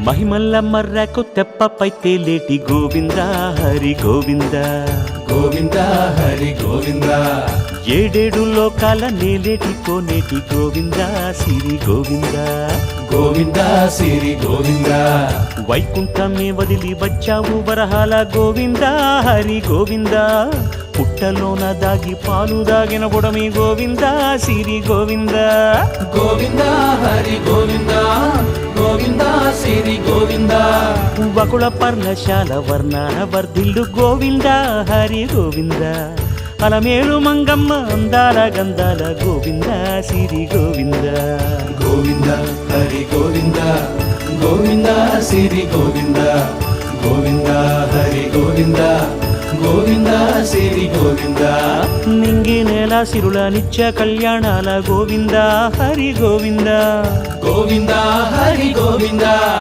మహిమల్ల మర్రకు తెప్పపై తేలేటి గోవింద హరి గోవింద గోవింద హరి గోవింద ఏడేడు లోకాల నేలేటి కోనేటి గోవింద సిరి గోవింద గోవింద సిరి గోవింద వైకుంఠమే వదిలి వచ్చావు వరహాల గోవింద హరి గోవింద పుట్టలోన దాగి పాలు దాగిన బుడమి గోవింద సిరి గోవింద గోవింద హరి గోవింద గోవింద సిరి గోవింద వకుళ పర్ణశాల వర్ణాన వర్ధిల్లు గోవింద హరి గోవింద అలమేలు మంగమ్మ అందాల గంధాల గోవింద సిరి గోవింద గోవింద హరి గోవింద గోవింద సిరి గోవింద గోవింద హరి గోవింద గోవింద సిరి గోవింద నింగి నేల సిరుల నిత్య కళ్యాణాల గోవింద హరి గోవింద గోవింద హరి గోవింద